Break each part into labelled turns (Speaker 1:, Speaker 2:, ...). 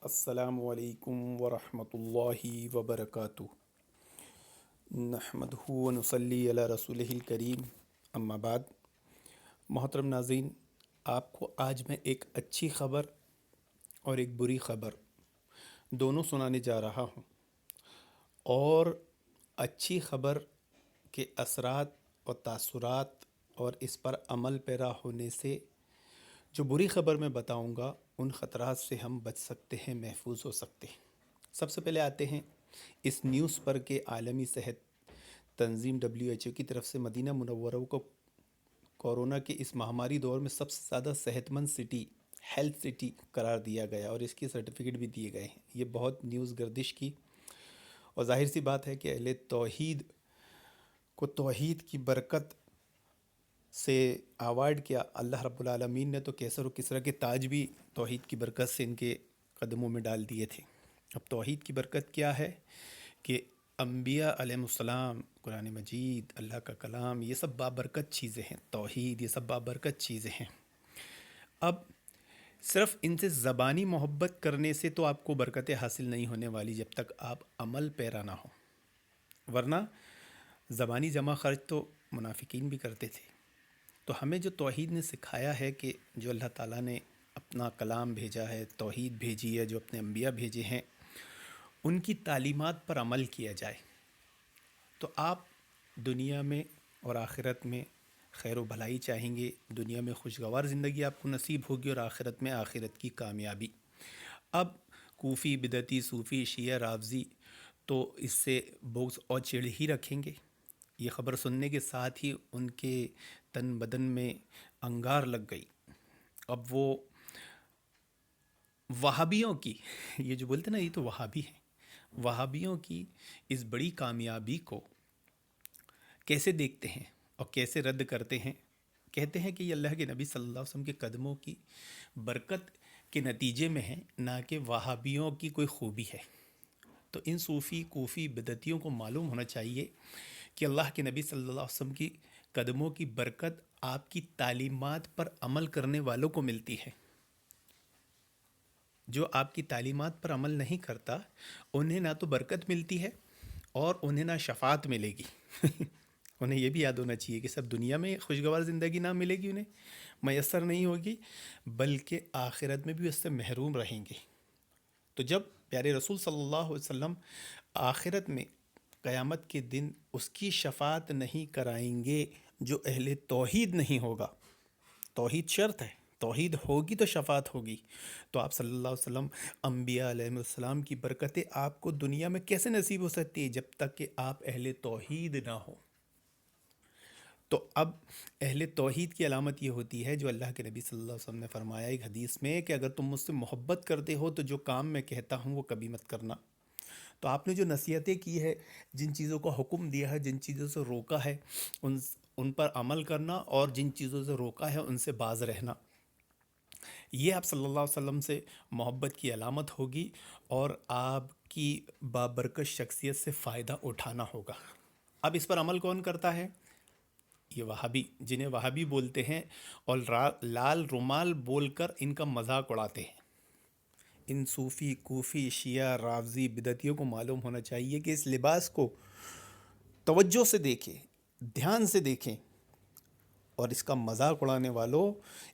Speaker 1: السلام علیکم ورحمۃ اللہ وبرکاتہ۔ نحمدہ ونصلی علی رسولہ الکریم، اما بعد۔ محترم ناظرین، آپ کو آج میں ایک اچھی خبر اور ایک بری خبر دونوں سنانے جا رہا ہوں، اور اچھی خبر کے اثرات اور تاثرات اور اس پر عمل پیرا ہونے سے جو بری خبر میں بتاؤں گا ان خطرات سے ہم بچ سکتے ہیں، محفوظ ہو سکتے ہیں۔ سب سے پہلے آتے ہیں اس نیوز پر کہ عالمی صحت تنظیم WHO کی طرف سے مدینہ منورہ کو کورونا کے اس مہاماری دور میں سب سے زیادہ صحت مند سٹی، ہیلتھ سٹی قرار دیا گیا، اور اس کی سرٹیفکیٹ بھی دیے گئے ہیں۔ یہ بہت نیوز گردش کی، اور ظاہر سی بات ہے کہ اہل توحید کو توحید کی برکت سے ایوارڈ کیا۔ اللہ رب العالمین نے تو کیسر و کسریٰ کے تاج بھی توحید کی برکت سے ان کے قدموں میں ڈال دیے تھے۔ اب توحید کی برکت کیا ہے کہ انبیاء علیہ السلام، قرآن مجید، اللہ کا کلام، یہ سب بابرکت چیزیں ہیں۔ توحید، یہ سب بابرکت چیزیں ہیں۔ اب صرف ان سے زبانی محبت کرنے سے تو آپ کو برکتیں حاصل نہیں ہونے والی جب تک آپ عمل پیرا نہ ہو، ورنہ زبانی جمع خرچ تو منافقین بھی کرتے تھے۔ تو ہمیں جو توحید نے سکھایا ہے کہ جو اللہ تعالیٰ نے اپنا کلام بھیجا ہے، توحید بھیجی ہے، جو اپنے انبیاء بھیجے ہیں، ان کی تعلیمات پر عمل کیا جائے، تو آپ دنیا میں اور آخرت میں خیر و بھلائی چاہیں گے۔ دنیا میں خوشگوار زندگی آپ کو نصیب ہوگی، اور آخرت میں آخرت کی کامیابی۔ اب کوفی، بدعتی، صوفی، شیعہ، رافضی تو اس سے بغض اور چڑ ہی رکھیں گے۔ یہ خبر سننے کے ساتھ ہی ان کے تن بدن میں انگار لگ گئی۔ اب وہ وہابیوں کی، یہ جو بولتے ہیں نا، یہ تو وہابی ہیں، وہابیوں کی اس بڑی کامیابی کو کیسے دیکھتے ہیں اور کیسے رد کرتے ہیں؟ کہتے ہیں کہ یہ اللہ کے نبی صلی اللہ علیہ وسلم کے قدموں کی برکت کے نتیجے میں ہے، نہ کہ وہابیوں کی کوئی خوبی ہے۔ تو ان صوفی، کوفی، بدعتیوں کو معلوم ہونا چاہیے کہ اللہ کے نبی صلی اللہ علیہ وسلم کی قدموں کی برکت آپ کی تعلیمات پر عمل کرنے والوں کو ملتی ہے۔ جو آپ کی تعلیمات پر عمل نہیں کرتا، انہیں نہ تو برکت ملتی ہے اور انہیں نہ شفاعت ملے گی۔ انہیں یہ بھی یاد ہونا چاہیے کہ سب دنیا میں خوشگوار زندگی نہ ملے گی، انہیں میسر نہیں ہوگی، بلکہ آخرت میں بھی اس سے محروم رہیں گے۔ تو جب پیارے رسول صلی اللہ علیہ وسلم آخرت میں قیامت کے دن اس کی شفاعت نہیں کرائیں گے جو اہل توحید نہیں ہوگا، توحید شرط ہے، توحید ہوگی تو شفاعت ہوگی، تو آپ صلی اللہ علیہ وسلم، انبیاء علیہ السلام کی برکتیں آپ کو دنیا میں کیسے نصیب ہو سکتی ہے جب تک کہ آپ اہل توحید نہ ہو؟ تو اب اہل توحید کی علامت یہ ہوتی ہے جو اللہ کے نبی صلی اللہ علیہ وسلم نے فرمایا ایک حدیث میں کہ اگر تم مجھ سے محبت کرتے ہو تو جو کام میں کہتا ہوں وہ کبھی مت کرنا۔ تو آپ نے جو نصیحتیں کی ہے، جن چیزوں کا حکم دیا ہے، جن چیزوں سے روکا ہے، ان پر عمل کرنا، اور جن چیزوں سے روکا ہے ان سے باز رہنا، یہ آپ صلی اللہ علیہ وسلم سے محبت کی علامت ہوگی، اور آپ کی بابرکت شخصیت سے فائدہ اٹھانا ہوگا۔ اب اس پر عمل کون کرتا ہے؟ یہ وہابی، جنہیں وہابی بولتے ہیں، اور لال رومال بول کر ان کا مذاق اڑاتے ہیں۔ ان صوفی، کوفی، شیعہ، رافضی، بدعتیوں کو معلوم ہونا چاہیے کہ اس لباس کو توجہ سے دیکھیں، دھیان سے دیکھیں، اور اس کا مذاق اڑانے والوں،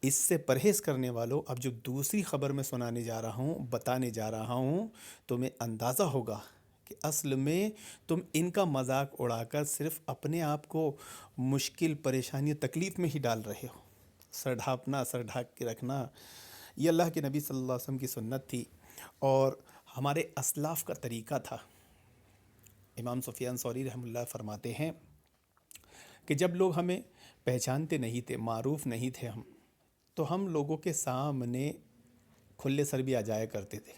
Speaker 1: اس سے پرہیز کرنے والوں، اب جو دوسری خبر میں سنانے جا رہا ہوں، بتانے جا رہا ہوں، تمہیں اندازہ ہوگا کہ اصل میں تم ان کا مذاق اڑا کر صرف اپنے آپ کو مشکل، پریشانی، تکلیف میں ہی ڈال رہے ہو۔ سر ڈھانپنا، سر ڈھانپ کے رکھنا، یہ اللہ کے نبی صلی اللہ علیہ وسلم کی سنت تھی، اور ہمارے اسلاف کا طریقہ تھا۔ امام سفیان ثوری رحمہ اللہ فرماتے ہیں کہ جب لوگ ہمیں پہچانتے نہیں تھے، معروف نہیں تھے ہم، تو ہم لوگوں کے سامنے کھلے سر بھی آ جایا کرتے تھے،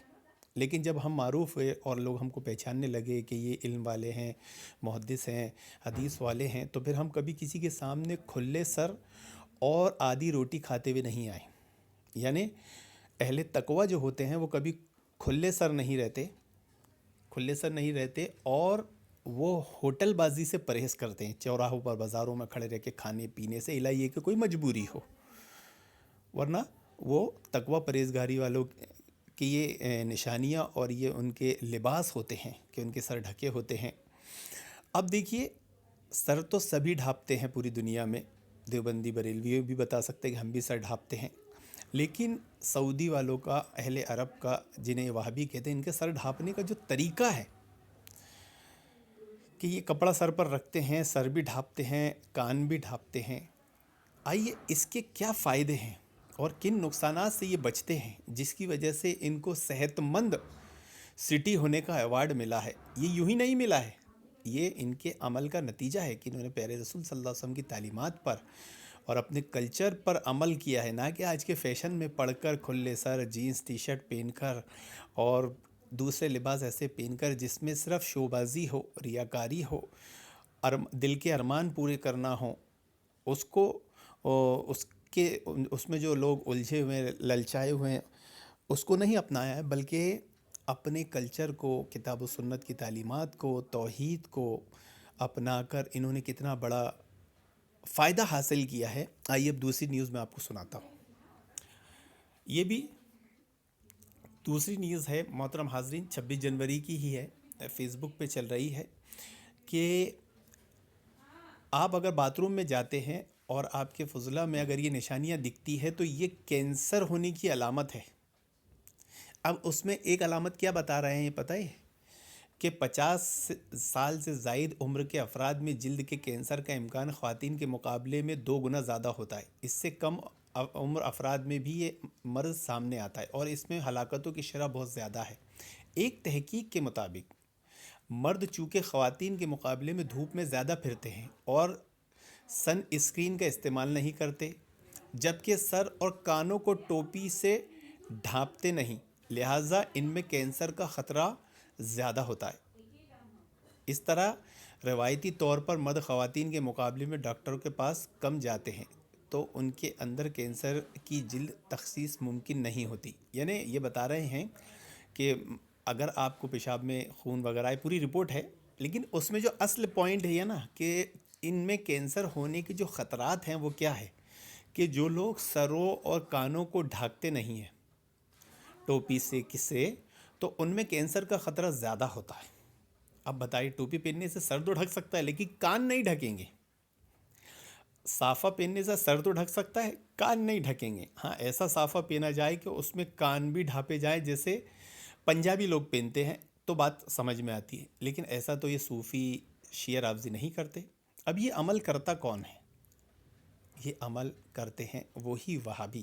Speaker 1: لیکن جب ہم معروف ہوئے اور لوگ ہم کو پہچاننے لگے کہ یہ علم والے ہیں، محدث ہیں، حدیث والے ہیں، تو پھر ہم کبھی کسی کے سامنے کھلے سر اور آدھی روٹی کھاتے ہوئے نہیں آئے۔ یعنی اہل تقویٰ جو ہوتے ہیں وہ کبھی کھلے سر نہیں رہتے، کھلے سر نہیں رہتے، اور وہ ہوٹل بازی سے پرہیز کرتے ہیں، چوراہوں پر، بازاروں میں کھڑے رہ کے کھانے پینے سے، الہ یہ کہ کوئی مجبوری ہو، ورنہ وہ تقویٰ پرہیزگاری والوں کہ یہ نشانیاں اور یہ ان کے لباس ہوتے ہیں کہ ان کے سر ڈھکے ہوتے ہیں۔ اب دیکھیے، سر تو سبھی ڈھانپتے ہیں پوری دنیا میں، دیوبندی بریلوی بھی بتا سکتے ہیں کہ ہم بھی سر ڈھانپتے ہیں، لیکن سعودی والوں کا، اہل عرب کا، جنہیں وہابی کہتے ہیں، ان کے سر ڈھانپنے کا جو طریقہ ہے کہ یہ کپڑا سر پر رکھتے ہیں، سر بھی ڈھانپتے ہیں، کان بھی ڈھانپتے ہیں۔ آئیے اس کے کیا فائدے ہیں اور کن نقصانات سے یہ بچتے ہیں جس کی وجہ سے ان کو صحت مند سٹی ہونے کا ایوارڈ ملا ہے۔ یہ یوں ہی نہیں ملا ہے، یہ ان کے عمل کا نتیجہ ہے کہ انہوں نے پیارے رسول صلی اللہ علیہ وسلم کی تعلیمات پر اور اپنے کلچر پر عمل کیا ہے، نہ کہ آج کے فیشن میں پڑھ کر کھلے سر جینس ٹی شرٹ پہن کر اور دوسرے لباس ایسے پہن کر جس میں صرف شو بازی ہو، ریاکاری ہو، دل کے ارمان پورے کرنا ہو، اس کو اس میں جو لوگ الجھے ہوئے ہیں، للچائے ہوئے ہیں، اس کو نہیں اپنایا ہے، بلکہ اپنے کلچر کو، کتاب و سنت کی تعلیمات کو، توحید کو اپنا کر انہوں نے کتنا بڑا فائدہ حاصل کیا ہے۔ آئیے اب دوسری نیوز میں آپ کو سناتا ہوں۔ یہ بھی دوسری نیوز ہے محترم حاضرین، 26 جنوری کی ہی ہے، فیس بک پہ چل رہی ہے کہ آپ اگر باتھ روم میں جاتے ہیں اور آپ کے فضلہ میں اگر یہ نشانیاں دکھتی ہے تو یہ کینسر ہونے کی علامت ہے۔ اب اس میں ایک علامت کیا بتا رہے ہیں پتہ ہے کہ 50 سال سے زائد عمر کے افراد میں جلد کے کینسر کا امکان خواتین کے مقابلے میں 2 گنا زیادہ ہوتا ہے۔ اس سے کم عمر افراد میں بھی یہ مرض سامنے آتا ہے اور اس میں ہلاکتوں کی شرح بہت زیادہ ہے۔ ایک تحقیق کے مطابق مرد چونکہ خواتین کے مقابلے میں دھوپ میں زیادہ پھرتے ہیں اور سن اسکرین کا استعمال نہیں کرتے، جبکہ سر اور کانوں کو ٹوپی سے ڈھانپتے نہیں، لہٰذا ان میں کینسر کا خطرہ زیادہ ہوتا ہے۔ اس طرح روایتی طور پر مرد خواتین کے مقابلے میں ڈاکٹروں کے پاس کم جاتے ہیں تو ان کے اندر کینسر کی جلد تخصیص ممکن نہیں ہوتی۔ یعنی یہ بتا رہے ہیں کہ اگر آپ کو پیشاب میں خون وغیرہ ہے، پوری رپورٹ ہے، لیکن اس میں جو اصل پوائنٹ ہے نا کہ ان میں کینسر ہونے کے جو خطرات ہیں وہ کیا ہے کہ جو لوگ سروں اور کانوں کو ڈھانکتے نہیں ہیں ٹوپی سے کسے، تو ان میں کینسر کا خطرہ زیادہ ہوتا ہے۔ اب بتائیے، ٹوپی پہننے سے سر تو ڈھک سکتا ہے لیکن کان نہیں ڈھکیں گے، صافہ پہننے سے سر تو ڈھک سکتا ہے، کان نہیں ڈھکیں گے۔ ہاں، ایسا صافہ پہنا جائے کہ اس میں کان بھی ڈھانپے جائے جیسے پنجابی لوگ پہنتے ہیں تو بات سمجھ میں آتی ہے، لیکن ایسا تو یہ صوفی شیعہ رافضی نہیں کرتے۔ اب یہ عمل کرتا کون ہے؟ یہ عمل کرتے ہیں وہی وہابی،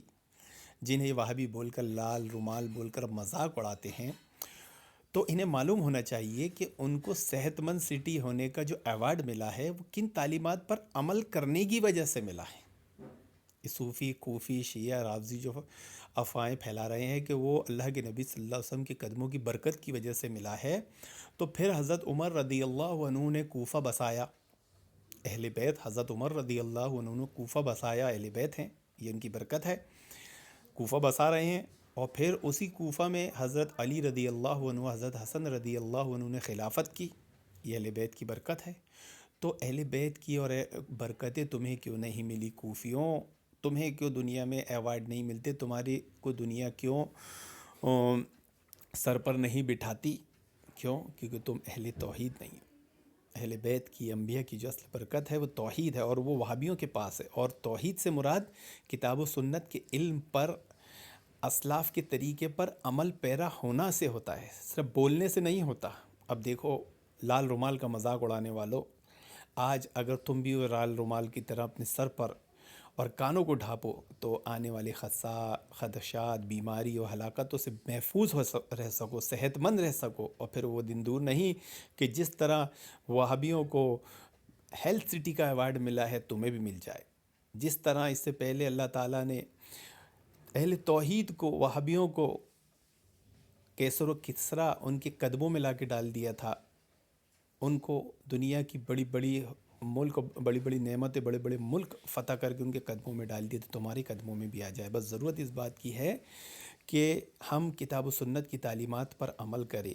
Speaker 1: جنہیں وہابی بول کر، لال رومال بول کر مذاق اڑاتے ہیں۔ تو انہیں معلوم ہونا چاہیے کہ ان کو صحت مند سٹی ہونے کا جو ایوارڈ ملا ہے وہ کن تعلیمات پر عمل کرنے کی وجہ سے ملا ہے۔ صوفی، کوفی، شیعہ، رافضی جو افواہیں پھیلا رہے ہیں کہ وہ اللہ کے نبی صلی اللہ علیہ وسلم کے قدموں کی برکت کی وجہ سے ملا ہے، تو پھر حضرت عمر رضی اللہ عنہ نے کوفہ بسایا، اہل بیت حضرت عمر رضی اللہ عنہ نے کوفہ بسایا، اہل بیت ہیں، یہ ان کی برکت ہے، کوفہ بسا رہے ہیں۔ اور پھر اسی کوفہ میں حضرت علی رضی اللہ عنہ، حضرت حسن رضی اللہ عنہ نے خلافت کی، یہ اہل بیت کی برکت ہے۔ تو اہل بیت کی اور برکتیں تمہیں کیوں نہیں ملی کوفیوں؟ تمہیں کیوں دنیا میں ایوارڈ نہیں ملتے؟ تمہاری کو دنیا کیوں سر پر نہیں بٹھاتی؟ کیوں؟ کیونکہ تم اہل توحید نہیں ہو۔ اہل بیت کی، انبیاء کی جو اصل برکت ہے وہ توحید ہے، اور وہ وہابیوں کے پاس ہے۔ اور توحید سے مراد کتاب و سنت کے علم پر، اسلاف کے طریقے پر عمل پیرا ہونا سے ہوتا ہے، صرف بولنے سے نہیں ہوتا۔ اب دیکھو، لال رومال کا مذاق اڑانے والوں، آج اگر تم بھی لال رومال کی طرح اپنے سر پر اور کانوں کو ڈھانپو تو آنے والے خدشات، بیماری اور ہلاکتوں سے محفوظ رہ سکو، صحت مند رہ سکو، اور پھر وہ دن دور نہیں کہ جس طرح وہابیوں کو ہیلتھ سٹی کا ایوارڈ ملا ہے تمہیں بھی مل جائے۔ جس طرح اس سے پہلے اللہ تعالیٰ نے اہل توحید کو، وہابیوں کو کیسر و کسریٰ ان کے قدموں میں لا کے ڈال دیا تھا، ان کو دنیا کی بڑی بڑی ملک، بڑی بڑی نعمتیں، بڑے بڑے ملک فتح کر کے ان کے قدموں میں ڈال دیے، تو تمہارے قدموں میں بھی آ جائے۔ بس ضرورت اس بات کی ہے کہ ہم کتاب و سنت کی تعلیمات پر عمل کریں،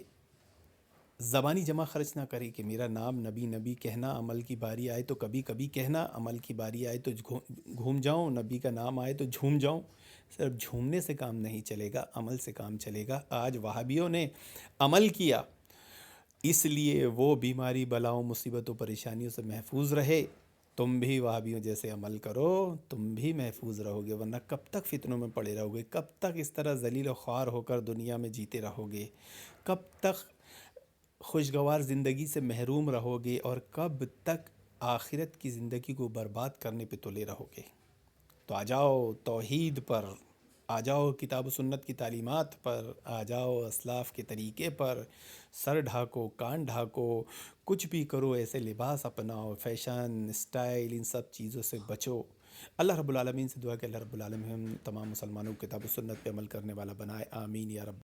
Speaker 1: زبانی جمع خرچ نہ کریں کہ میرا نام نبی نبی کہنا، عمل کی باری آئے تو کبھی کبھی کہنا، عمل کی باری آئے تو گھوم جاؤں، نبی کا نام آئے تو جھوم جاؤں۔ صرف جھومنے سے کام نہیں چلے گا، عمل سے کام چلے گا۔ آج وہابیوں نے عمل کیا، اس لیے وہ بیماری، بلاؤں، مصیبتوں، پریشانیوں سے محفوظ رہے۔ تم بھی وہابیوں جیسے عمل کرو، تم بھی محفوظ رہو گے، ورنہ کب تک فتنوں میں پڑے رہو گے؟ کب تک اس طرح ذلیل و خوار ہو کر دنیا میں جیتے رہو گے؟ کب تک خوشگوار زندگی سے محروم رہو گے؟ اور کب تک آخرت کی زندگی کو برباد کرنے پہ تلے رہو گے؟ تو آ جاؤ توحید پر، آ جاؤ کتاب و سنت کی تعلیمات پر، آ جاؤ اسلاف کے طریقے پر، سر ڈھانکو، کان ڈھانکو، کچھ بھی کرو، ایسے لباس اپناؤ، فیشن، اسٹائل، ان سب چیزوں سے بچو۔ اللہ رب العالمین سے دعا کہ اللہ رب العالمین ہم تمام مسلمانوں کو کتاب و سنت پہ عمل کرنے والا بنائے، آمین یا رب۔